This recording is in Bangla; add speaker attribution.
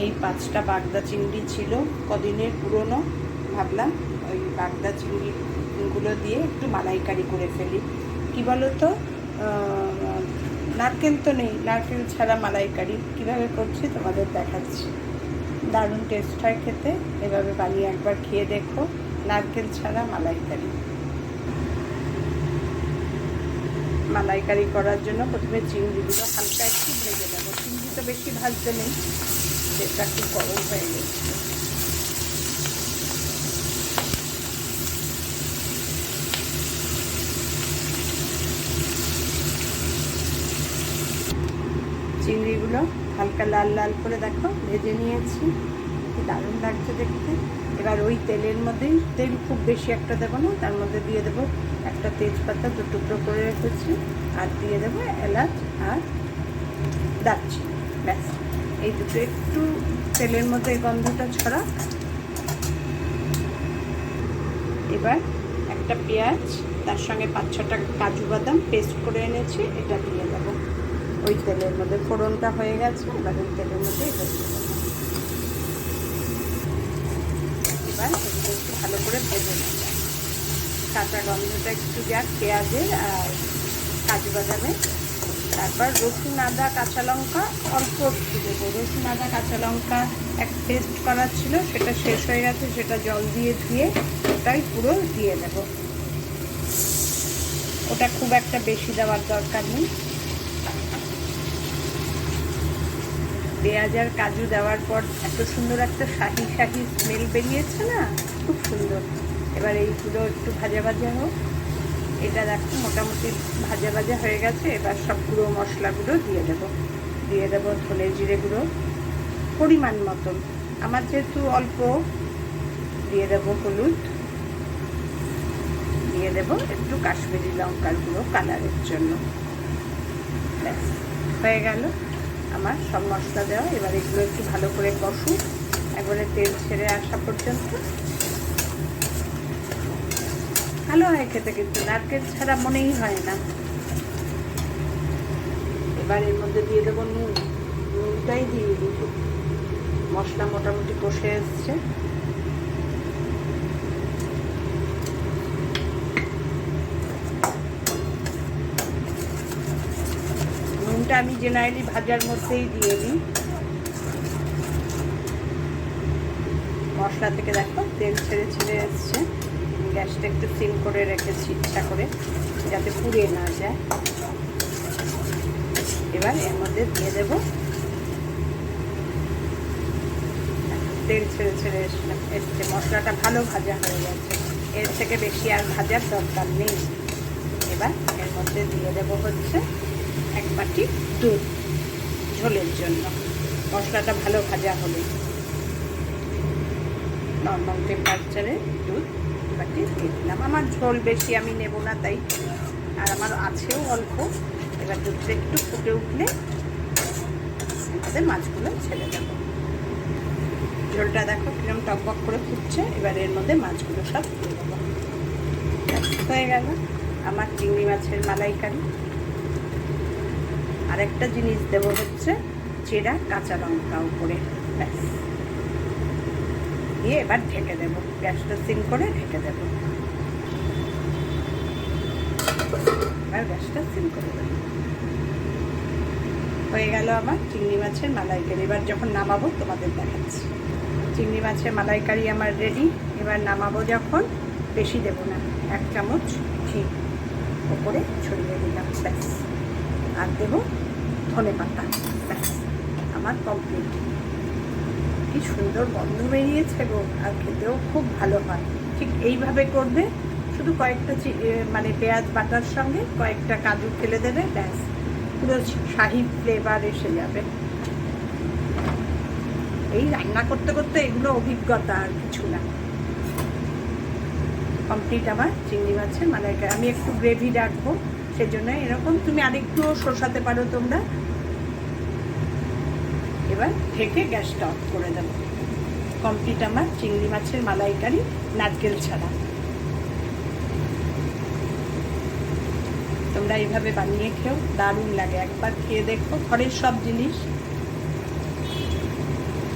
Speaker 1: এই 5টা বাগদা চিংড়ি ছিল, কদিনের পুরনো। ভাবলাম ওই বাগদা চিংড়িগুলো দিয়ে একটু মালাইকারি করে ফেলি। কি বলো তো, নারকেল তো নেই, নারকেল ছাড়া মালাইকারি কীভাবে করছি তোমাদের দেখাচ্ছি। দারুণ টেস্ট হয় খেতে, এভাবে বানিয়ে একবার খেয়ে দেখো, নারকেল ছাড়া মালাইকারি। মালাইকারি করার জন্য প্রথমে চিংড়িগুলো হালকা একটু ভেজে নেব। চিংড়ি তো বেশি ভাজতে নেই, সেটা একটু গরম হয়ে গেছে। চিংড়িগুলো হালকা লাল লাল করে দেখো ভেজে নিয়েছি, কি দারুণ লাগছে দেখতে। এবার ওই তেলের মধ্যেই, তেল খুব বেশি একটা দেবো না, তার মধ্যে দিয়ে দেবো একটা তেজপাতা 2 টুকরো করে রেখেছি, আর দিয়ে দেবো এলাচ আর দারচিনি। ব্যাস, এই দুটো একটু তেলের মধ্যে গন্ধটা ছড়া। এবার একটা পেঁয়াজ, তার সঙ্গে 5-6টা কাজু বাদাম পেস্ট করে এনেছি, এটা দিয়ে দেবো ওই তেলের মধ্যে। ফোড়নটা হয়ে গেছে, এবার ওই তেলের মধ্যে এটা দিয়ে দেবো। এবার এগুলো একটু ভালো করে ভেজে নেব, কাঁচা গন্ধটা একটু যাক পেঁয়াজের আর কাজু বাদামের। তারপর রসুন আদা কাঁচা লঙ্কা অল্প একটু দেবো। রসুন আদা কাঁচা লঙ্কা এক পেস্ট করা ছিল, সেটা শেষ হয়ে গেছে, সেটা জল দিয়ে ধুয়ে ওটাই পুরো দিয়ে দেব। ওটা খুব একটা বেশি দেওয়ার দরকার নেই। পেঁয়াজ আর কাজু দেওয়ার পর এত সুন্দর একটা শাহি শাহি স্মেল বেরিয়েছে না, খুব সুন্দর। এবার এইগুলো একটু ভাজা ভাজা হোক। এটা দেখো মোটামুটি ভাজা ভাজা হয়ে গেছে। এবার সব গুঁড়ো মশলাগুলো দিয়ে দেবো ধনে জিরে গুঁড়ো পরিমাণ মতন, আমার যেহেতু অল্প। দিয়ে দেবো হলুদ, দিয়ে দেবো একটু কাশ্মীরি লঙ্কার গুঁড়ো কালারের জন্য। ব্যাস হয়ে গেল আমার সব মশলা দেওয়া। এবার এগুলো একটু ভালো করে কষু, একবারে তেল ছেড়ে আসা পর্যন্ত। ভালো হয় খেতে, কিন্তু নারকেল ছাড়া মনেই হয় না। এবার এর মধ্যে দিয়ে দেবো নুন, নুনটাই দিয়ে দিব। মশলা মোটামুটি কষে এসছে। নুনটা আমি জেনারেলি ভাজার মধ্যেই দিয়ে দিই। মশলা থেকে দেখো তেল ছেড়ে ছেড়ে এসছে। গ্যাসটা একটু সিম করে রেখেছি ইচ্ছা করে, যাতে পুড়ে না যায়। এবার এর মধ্যে দিয়ে দেব, তেল ছেড়ে ছেড়ে এসছে, মশলাটা ভালো ভাজা হয়ে গেছে। এর থেকে বেশি আর ভাজার দরকার নেই। এবার এর মধ্যে দিয়ে দেব হচ্ছে 1 বাটি দুধ ঝোলের জন্য। মশলাটা ভালো ভাজা হলে নর্মাল টেম্পারেচারে দুধ বাটি দিয়ে দিলাম। আমার ঝোল বেশি আমি নেব না তাই, আর আমার আছেও অল্প। এবার দুধটা একটু ফুটে উঠলে আমাদের মাছগুলো ছেড়ে দেবো। ঝোলটা দেখো কিরকম টকবক করে ফুটছে। এবার এর মধ্যে মাছগুলো সব দিয়ে দেবো। হয়ে গেল আমার চিংড়ি মাছের মালাইকারি। আরেকটা জিনিস দেবো হচ্ছে চেরা কাঁচা লঙ্কা উপরে। ব্যাস দিয়ে এবার ঢেকে দেবো, গ্যাসটা সিম করে ঢেকে দেবো। এবার গ্যাসটা সিম করে দেবো। হয়ে গেল আমার চিংড়ি মাছের মালাইকারি। এবার যখন নামাবো তোমাদের দেখাচ্ছি। চিংড়ি মাছের মালাইকারি আমার রেডি। এবার নামাবো যখন, বেশি দেবো না, 1 চামচ ঘি ওপরে ছড়িয়ে দিলাম। ব্যাস, আর দেবো ধনে পাতা। ব্যাস আমার কমপ্লিট। কি সুন্দর গন্ধ বেরিয়েছে গো, আর খেতেও খুব ভালো হয়। ঠিক এইভাবে করবে, শুধু কয়েকটা মানে পেঁয়াজ বাটার সঙ্গে কয়েকটা কাজু ফেলে দেবে, ব্যাস পুরো শাহি ফ্লেভার এসে যাবে। এই রান্না করতে করতে এগুলো অভিজ্ঞতা, আর কিছু না। কমপ্লিট আমার চিংড়ি মাছের মালাইকারি। আমি একটু গ্রেভি রাখবো, সেজন্য এরকম। তুমি আরেকটুও শসাতে পারো তোমরা। এবার ঢেকে গ্যাসটা অফ করে দেবো। কমপ্লিট আমার চিংড়ি মাছের মালাইকারি, নারকেল ছাড়া। তোমরা এইভাবে বানিয়ে খেও, দারুণ লাগে। একবার খেয়ে দেখো, ঘরের সব জিনিস